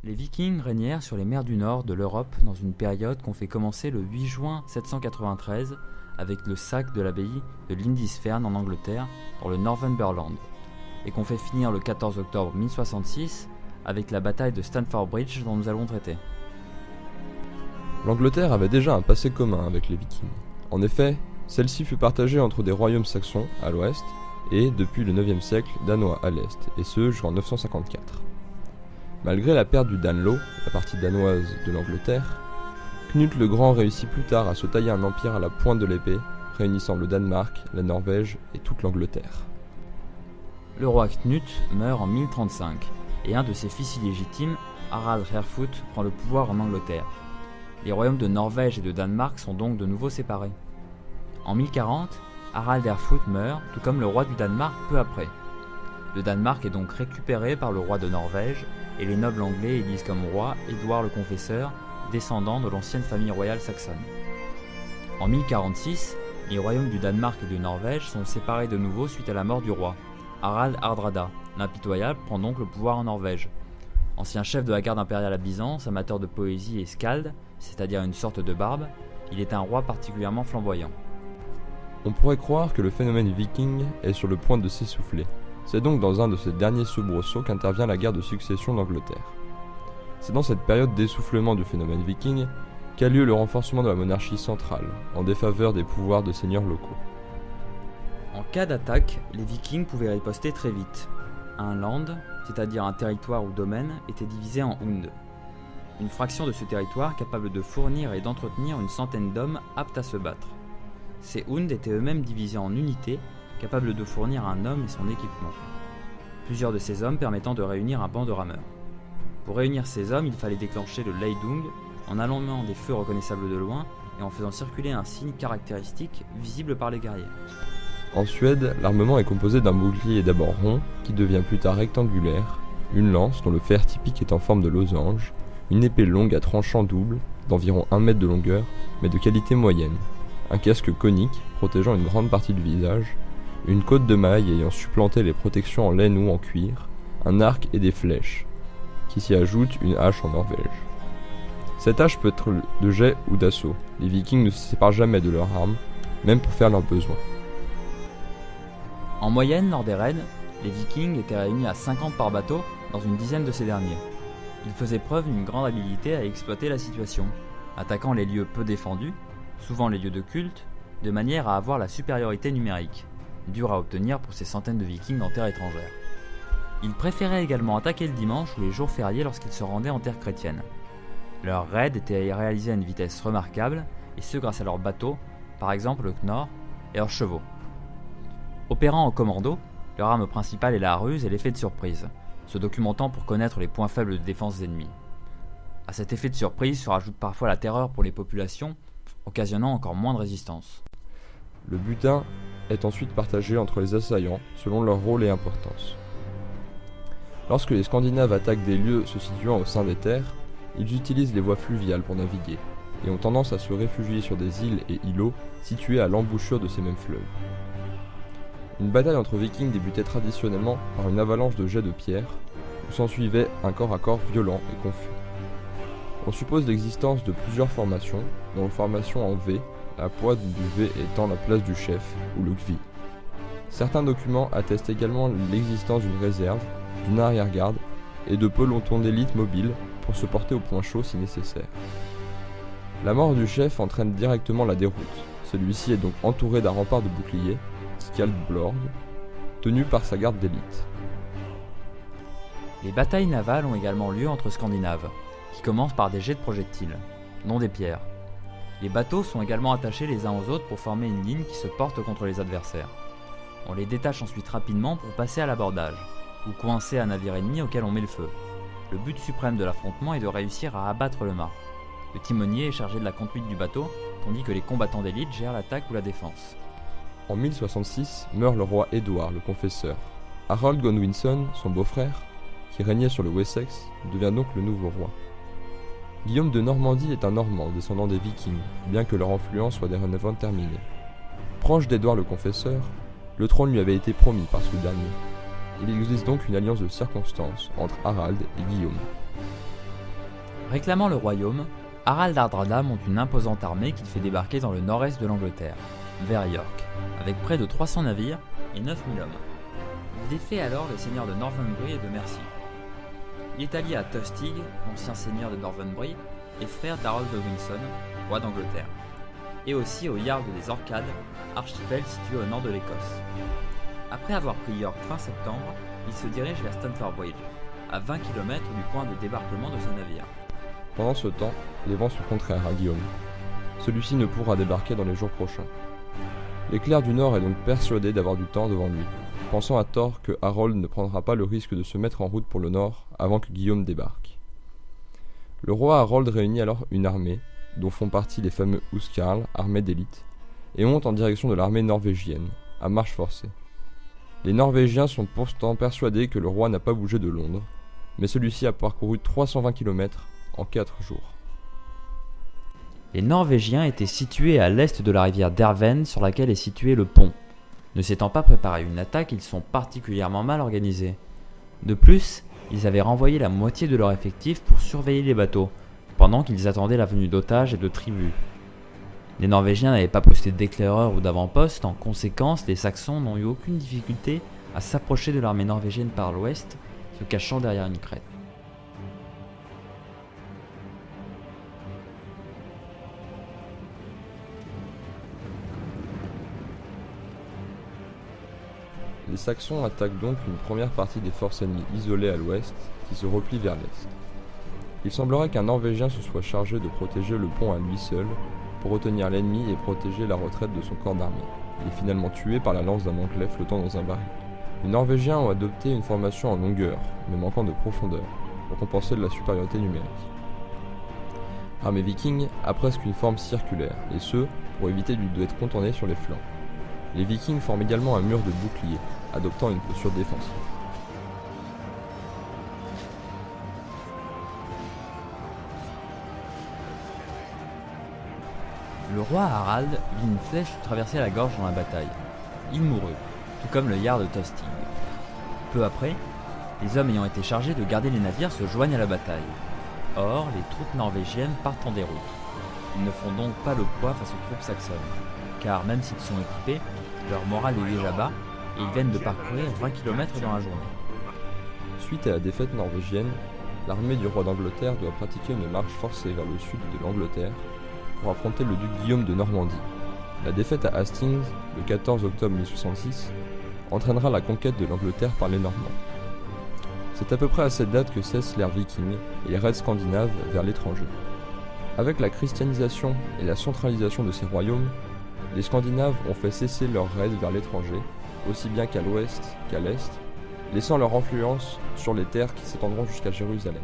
Les Vikings régnèrent sur les mers du nord de l'Europe dans une période qu'on fait commencer le 8 juin 793 avec le sac de l'abbaye de Lindisfarne en Angleterre dans le Northumberland et qu'on fait finir le 14 octobre 1066 avec la bataille de Stamford Bridge dont nous allons traiter. L'Angleterre avait déjà un passé commun avec les Vikings. En effet, celle-ci fut partagée entre des royaumes saxons à l'ouest et, depuis le 9e siècle, danois à l'est, et ce jusqu'en 954. Malgré la perte du Danelaw, la partie danoise de l'Angleterre, Knut le Grand réussit plus tard à se tailler un empire à la pointe de l'épée, réunissant le Danemark, la Norvège et toute l'Angleterre. Le roi Knut meurt en 1035 et un de ses fils illégitimes, Harald Harefoot, prend le pouvoir en Angleterre. Les royaumes de Norvège et de Danemark sont donc de nouveau séparés. En 1040, Harald Harefoot meurt, tout comme le roi du Danemark peu après. Le Danemark est donc récupéré par le roi de Norvège et les nobles anglais élisent comme roi Édouard le Confesseur, descendant de l'ancienne famille royale saxonne. En 1046, les royaumes du Danemark et de Norvège sont séparés de nouveau suite à la mort du roi. Harald Hardrada, l'impitoyable, prend donc le pouvoir en Norvège. Ancien chef de la garde impériale à Byzance, amateur de poésie et skald, c'est-à-dire une sorte de barbe, il est un roi particulièrement flamboyant. On pourrait croire que le phénomène viking est sur le point de s'essouffler. C'est donc dans un de ces derniers soubresauts qu'intervient la guerre de succession d'Angleterre. C'est dans cette période d'essoufflement du phénomène viking qu'a lieu le renforcement de la monarchie centrale, en défaveur des pouvoirs de seigneurs locaux. En cas d'attaque, les Vikings pouvaient riposter très vite. Un land, c'est-à-dire un territoire ou domaine, était divisé en hund. Une fraction de ce territoire capable de fournir et d'entretenir une centaine d'hommes aptes à se battre. Ces hund étaient eux-mêmes divisés en unités, capables de fournir un homme et son équipement. Plusieurs de ces hommes permettant de réunir un banc de rameurs. Pour réunir ces hommes, il fallait déclencher le Leidung en allumant des feux reconnaissables de loin et en faisant circuler un signe caractéristique visible par les guerriers. En Suède, l'armement est composé d'un bouclier d'abord rond, qui devient plus tard rectangulaire, une lance dont le fer typique est en forme de losange, une épée longue à tranchant double, d'environ 1 mètre de longueur, mais de qualité moyenne, un casque conique protégeant une grande partie du visage, une côte de maille ayant supplanté les protections en laine ou en cuir, un arc et des flèches, qui s'y ajoute une hache en Norvège. Cette hache peut être de jet ou d'assaut, les Vikings ne se séparent jamais de leurs armes, même pour faire leurs besoins. En moyenne, lors des raids, les Vikings étaient réunis à 50 par bateau dans une dizaine de ces derniers. Ils faisaient preuve d'une grande habileté à exploiter la situation, attaquant les lieux peu défendus, souvent les lieux de culte, de manière à avoir la supériorité numérique, dure à obtenir pour ces centaines de Vikings en terre étrangère. Ils préféraient également attaquer le dimanche ou les jours fériés lorsqu'ils se rendaient en terre chrétienne. Leurs raids étaient réalisés à une vitesse remarquable, et ce grâce à leurs bateaux, par exemple le Knorr, et leurs chevaux. Opérant en commando, leur arme principale est la ruse et l'effet de surprise, se documentant pour connaître les points faibles de défense ennemies. À cet effet de surprise se rajoute parfois la terreur pour les populations, occasionnant encore moins de résistance. Le butin est ensuite partagé entre les assaillants selon leur rôle et importance. Lorsque les Scandinaves attaquent des lieux se situant au sein des terres, ils utilisent les voies fluviales pour naviguer, et ont tendance à se réfugier sur des îles et îlots situés à l'embouchure de ces mêmes fleuves. Une bataille entre vikings débutait traditionnellement par une avalanche de jets de pierres, où s'ensuivait un corps à corps violent et confus. On suppose l'existence de plusieurs formations, dont une formation en V, la pointe du V étant la place du chef, ou le Gvi. Certains documents attestent également l'existence d'une réserve, d'une arrière-garde, et de pelotons d'élite mobiles pour se porter au point chaud si nécessaire. La mort du chef entraîne directement la déroute. Celui-ci est donc entouré d'un rempart de boucliers, Skjaldborg, tenu par sa garde d'élite. Les batailles navales ont également lieu entre Scandinaves, qui commencent par des jets de projectiles, non des pierres. Les bateaux sont également attachés les uns aux autres pour former une ligne qui se porte contre les adversaires. On les détache ensuite rapidement pour passer à l'abordage, ou coincer un navire ennemi auquel on met le feu. Le but suprême de l'affrontement est de réussir à abattre le mât. Le timonier est chargé de la conduite du bateau, tandis que les combattants d'élite gèrent l'attaque ou la défense. En 1066 meurt le roi Édouard le Confesseur. Harold Godwinson, son beau-frère, qui régnait sur le Wessex, devient donc le nouveau roi. Guillaume de Normandie est un Normand descendant des Vikings, bien que leur influence soit dorénavant terminée. Proche d'Édouard le Confesseur, Le trône lui avait été promis par ce dernier. Il existe donc une alliance de circonstances entre Harald et Guillaume. Réclamant le royaume, Harald Hardrada monte une imposante armée qu'il fait débarquer dans le nord-est de l'Angleterre, vers York, avec près de 300 navires et 9000 hommes. Il défait alors les seigneurs de Northumbrie et de Mercie. Il est allié à Tostig, ancien seigneur de Northumbrie, et frère d'Harold de Windsor, roi d'Angleterre, et aussi au Jarl des Orcades, archipel situé au nord de l'Écosse. Après avoir pris York fin septembre, il se dirige vers Stamford Bridge, à 20 km du point de débarquement de ses navires. Pendant ce temps, les vents sont contraires à Guillaume. Celui-ci ne pourra débarquer dans les jours prochains. L'éclair du Nord est donc persuadé d'avoir du temps devant lui, pensant à tort que Harold ne prendra pas le risque de se mettre en route pour le Nord avant que Guillaume débarque. Le roi Harold réunit alors une armée, dont font partie les fameux Huskarl, armée d'élite, et monte en direction de l'armée norvégienne, à marche forcée. Les Norvégiens sont pourtant persuadés que le roi n'a pas bougé de Londres, mais celui-ci a parcouru 320 km en 4 jours. Les Norvégiens étaient situés à l'est de la rivière Derven sur laquelle est situé le pont. Ne s'étant pas préparés à une attaque, ils sont particulièrement mal organisés. De plus, ils avaient renvoyé la moitié de leur effectif pour surveiller les bateaux, pendant qu'ils attendaient la venue d'otages et de tribus. Les Norvégiens n'avaient pas posté d'éclaireurs ou d'avant-postes, en conséquence, les Saxons n'ont eu aucune difficulté à s'approcher de l'armée norvégienne par l'ouest, se cachant derrière une crête. Les Saxons attaquent donc une première partie des forces ennemies isolées à l'ouest, qui se replient vers l'est. Il semblerait qu'un Norvégien se soit chargé de protéger le pont à lui seul, pour retenir l'ennemi et protéger la retraite de son corps d'armée. Il est finalement tué par la lance d'un Anglais flottant dans un baril. Les Norvégiens ont adopté une formation en longueur, mais manquant de profondeur, pour compenser de la supériorité numérique. L'armée viking a presque une forme circulaire, et ce, pour éviter d'être contournée sur les flancs. Les Vikings forment également un mur de boucliers, adoptant une posture défensive. Le roi Harald vit une flèche traverser la gorge dans la bataille. Il mourut, tout comme le Jarl de Tostig. Peu après, les hommes ayant été chargés de garder les navires se joignent à la bataille. Or, les troupes norvégiennes partent en déroute. Ils ne font donc pas le poids face aux troupes saxonnes, car même s'ils sont équipés, leur morale est déjà bas et ils viennent de parcourir 20 km dans la journée. Suite à la défaite norvégienne, l'armée du roi d'Angleterre doit pratiquer une marche forcée vers le sud de l'Angleterre pour affronter le duc Guillaume de Normandie. La défaite à Hastings, le 14 octobre 1066, entraînera la conquête de l'Angleterre par les Normands. C'est à peu près à cette date que cessent l'ère viking et les raids scandinaves vers l'étranger. Avec la christianisation et la centralisation de ces royaumes, les Scandinaves ont fait cesser leurs raids vers l'étranger, aussi bien qu'à l'ouest qu'à l'est, laissant leur influence sur les terres qui s'étendront jusqu'à Jérusalem.